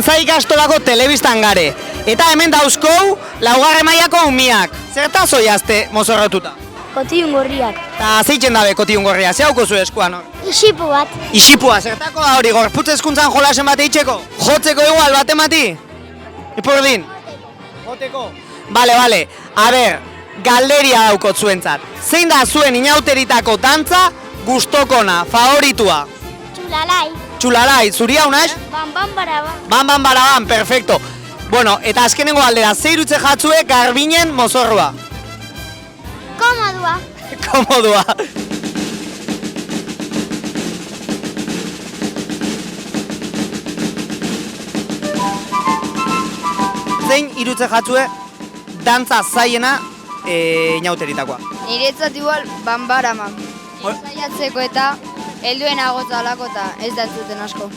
dantza ikastolako telebistan gare. Eta hemen dauzkou laugarren mailako umiak. Zertaz oiazte mozorrotuta? Kotillun gorriak. Ta zeitzen dabe kotillun gorria, ze hauko zu eskuan hor? Isipu bat. Isipua, zertako da hori, gorputz hezkuntzan jolasen bat eitzeko? Jotzeko igual, bate mati? Ipurdin? Joteko? Bale. A ber, galderia daukot zuentzat. Zein da zuen inauteritako dantza gustokona, favoritua? Txulalai. Txulalai, zuria unaz? Bam baraban. Bam, baraban, perfecto. Bueno, eta azkenengo aldera, zeirutze jatzue garbinen mozorrua? Komodua. Komodua. Zein irutze jatzue dantza zaiena inauteritakoa? Niretzat igual banbaraman. Ensaiatzeko eta helduen agotza alako eta ez da entzuten asko.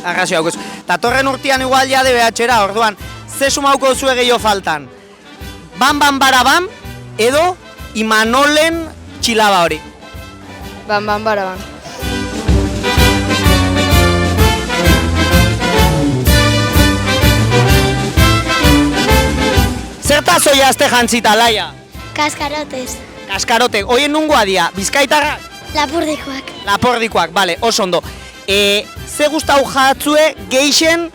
Arrazio haukuz. Datorren urtean igual jade behatxera, orduan, ze sumauko zue gehiago faltan? Bam baraban edo Imanolen txilaba hori? Banbaraban. Zertaz oiazte jantzita, Laia? Kaskarotez. Kaskarote, hoien nungoa dia, Bizkaitarrak? Lapurdikoak. Lapordikoak, bale, oso ondo. Ze gustau jatzue geixen,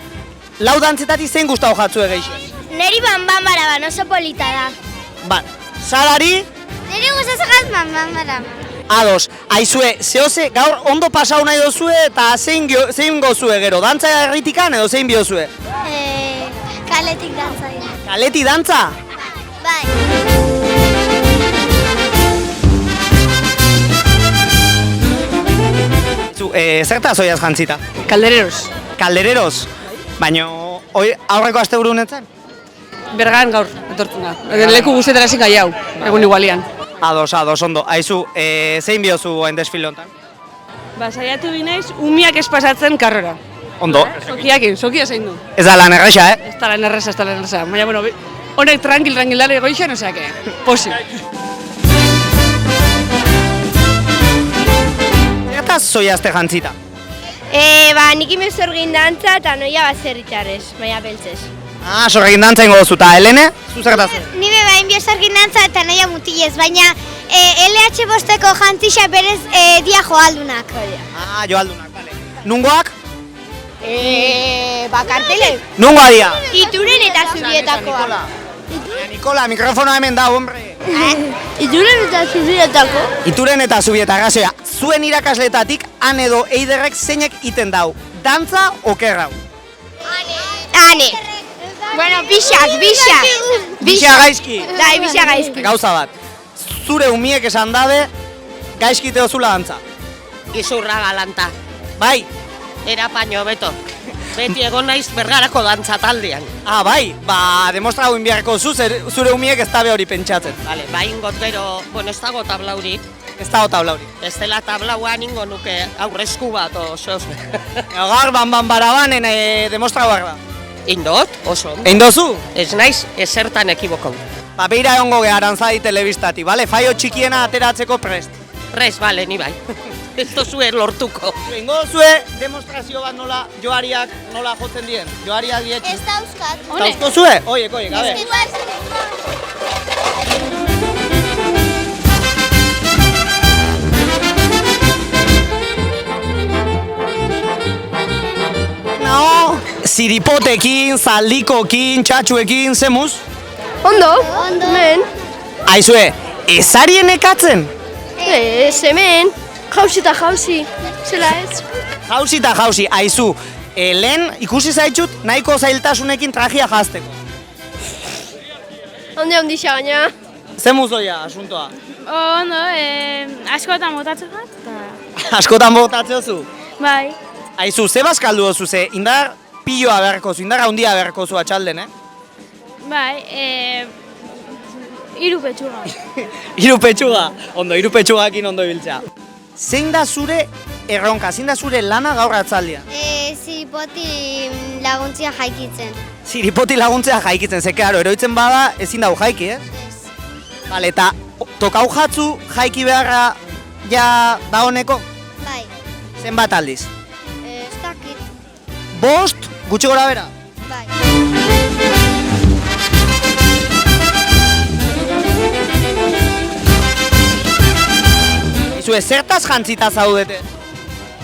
lau dantzetatik zein gustau jatzue geixen? Neri bam baraban oso polita da. Ba, Sarari? Neri guztazagaz bam baraban. Ados, aizue, zehose, gaur ondo pasau nahi dozue eta zein gozue gero, dantza erritikan edo zein biozue? Kaletik dantza dira. Kaleti dantza? Bai. Zertaz oiaz jantzita? Kaldereros. Kaldereros? Baina, aurreko aste buru netzen? Bergan gaur, etortzen da. Leku guztietara ezin gai hau, egun igualian. Ados, ondo. Aizu, zein biozu hain desfile honetan? Ba, saiatu binaiz, umiak ez pasatzen karrera. Ondo. Sokia zein du. Ez da lan erresa, Ez da lan erresa. Baina, bueno, honek tranquil dara egoixan, osea que, posi. Zertaz zoiazte jantzita? Nik ime zorgin dantza eta noia bat zerritarrez, baina beltzez. Zorgin dantza ingo duzu, eta Helene? Zu zertaz? Nire bain biozorgin dantza eta noia mutilez, baina LH bosteko jantzixa berez dia joaldunak. Joaldunak, bale. Nungoak? Bakartele. Nungoa dia? Ituren eta zubietakoa. Nikola, mikrofonoa hemen da, hombre. Ituren eta zubietako? Ituren eta zubieta, gazioa. Zuen irakasletatik, han edo eiderrek zeinek iten dau. Dantza okerrau? Ane. Bueno, bixak. Bixa gaizki? Dai, bixa gaizki. Gauza bat. Zure umiek esan dabe, gaizki teozula dantza. Gizurra galanta. Bai? Era paño beto. Beti egon naiz Bergarako dantza taldean. Bai, demostrau inbiarko zure umiek ez dabe hori pentsatzen. Vale, ingot gero, bueno, ez dago tablaurik. Ez dago tablauri. Ez dela tablauan ingo nuke aurresku bat oso. Gaur ban barabanen demostrau behar da. Indot, oso. Egin dozu? Ez naiz ezertan ekibokon. Beira egongo geha arantzadi telebistati, bale? Faio txikiena ateratzeko prest. Prest, bale, ni bai. Ez dozue lortuko. Ingo dozue demostrazio bat nola joariak nola jotzen dien? Joariak dietxi. Ez da euskat. Dauzko zue? Oiek, a ber. Ziripotekin, zaldikokin, txatxuekin, zemuz? Ondo, men. Aizue, ezarien ekatzen? Hemen, jauzi eta jauzi, zela ez. Jauzi eta jauzi, aizu, lehen ikusi zaitxut nahiko zailtasunekin trajea jazteko. Ondixa gaina. Zemuz doia, asuntoa? Ondo, askotan botatzen bat. Askotan botatzen zu? Bai. Aizu, ze bazkaldu dozu, ze indar piloa beharko zu, indar handia beharko zu atxalden, Bai, hiru petxuga. Hiru petxuga? Ondo, hiru petxugakin ondo ibiltzea. Zein da zure erronka, zein da zure lana gaur atzaldian? Ziripoti laguntzia jaikitzen. Ziripoti laguntzea jaikitzen, ze claro, eroitzen bada ezin dau jaiki, Bale, eta tokau jatzu jaiki beharra ja dagoneko? Bai. Zenbat aldiz? Ez dakit. 5, gutxi gora bera? Aizue, zertaz jantzita zaudete?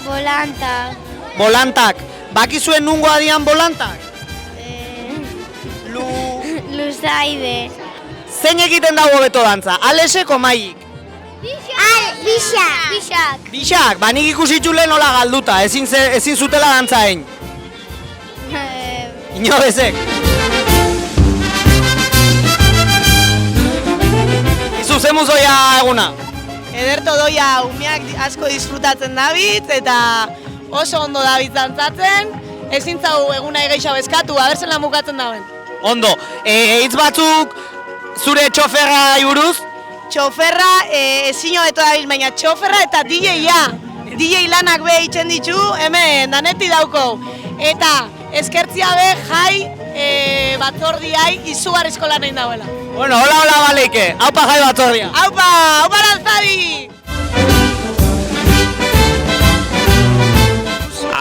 Bolanta. Bolantak. Bakizuen nungo adian bolantak? Luzaide. Zein egiten dago beto dantza? Aleseko maik? Bixak. Bixak, nik ikusitu lehen nola galduta, ezin zutela dantza egin. Ino bezek. Izu, zemuz doia eguna? Ederto doia umeak asko disfrutatzen dabitz eta oso ondo dabitz dantzatzen. Ezin zau eguna egeixa bezkatu, abertzen lan bukatzen dauen. Ondo, hitz batzuk zure txoferra buruz? Txoferra ezin hobeto dabil, baina txoferra eta DJ-a. DJ lanak be itzen ditu, hemen daneti dauko. Eta eskertzia be jai batzordiai izugarrizko lan egin dauela. Bueno, hola baleike, haupa jai batzordia. Haupa lantzari!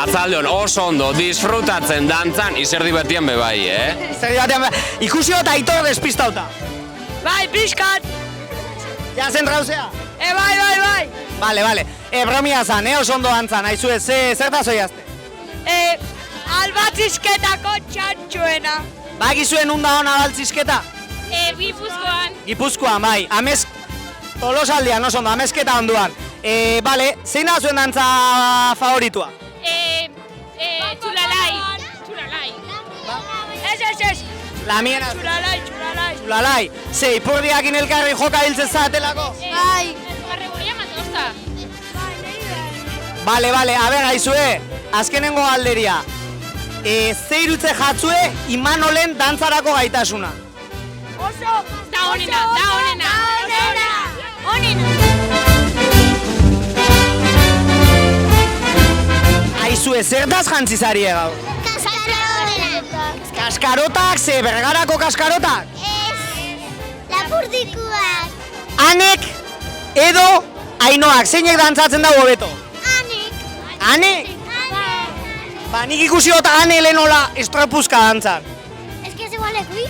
Atzaldeon oso ondo disfrutatzen dantzan izerdi batien bebai, Zerdi batean, ikusi eta Aitor despistauta. Bai, pixkat! Ja zen rauzea? Bai! Bale, bromia zan, oso ondo dantzan, aizue, zertaz oiazte? Albatzizketako txantxuena. Bakizuen unda hona baltzizketa? Gipuzkoan. Gipuzkoan, bai, Tolosaldean oso ondo, amezketa onduan. Bale, zein da zuen dantza favoritua? Txulalai. Ez. La miena. Txulalai. Ze, ipurdiakin elkarri joka hiltzen zatelako? Bai. Barreguria matosta. Bale, a ber, aizue, azkenengo galderia. Ze irutze jatzue Imanolen dantzarako gaitasuna? Da honena. Aizue, zertaz jantzizari egau? Kaskarotak, ze bergarako kaskarotak? Lapurdikuak. Anek edo Ainoak, zeinek dantzatzen dago beto? Anek? Nik ikusi dut Ane lehenola estrapuzka dantzan. Ez que ez igual lekuik?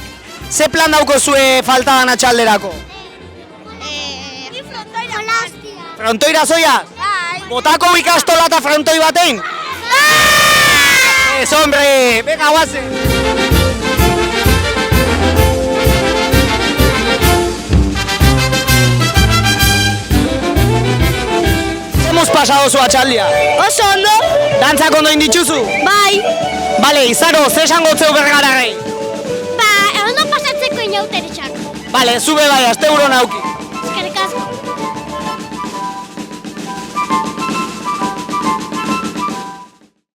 Ze plan dauko zue faltadan atxalderako? Jolastia. Frontoira zoia? Botako ikastola eta frontoi batein? Ez, hombre! Venga, guazen! Hemos pasado zu atxaldia? Oso ondo? Dantzak ondo inditzuzu? Bai. Bale, Izaro, ze esango zeu bergaragei? Ondo pasatzeko inauteritxak. Bale, zube bai, aste nauki. Eskerrik asko.